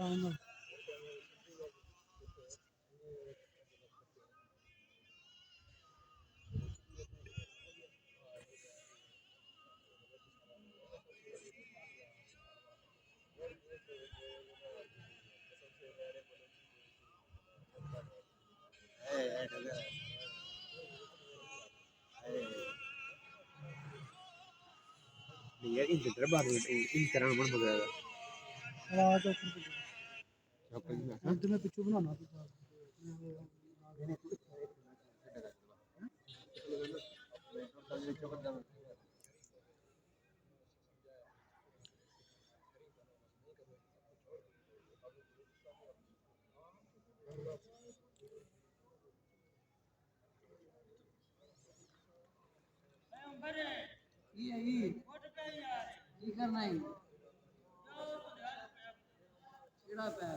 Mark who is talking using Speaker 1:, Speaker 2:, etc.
Speaker 1: Dia Inter baru Inter mana berada?
Speaker 2: अंत में पिछू बनाना ये करना है केड़ा पे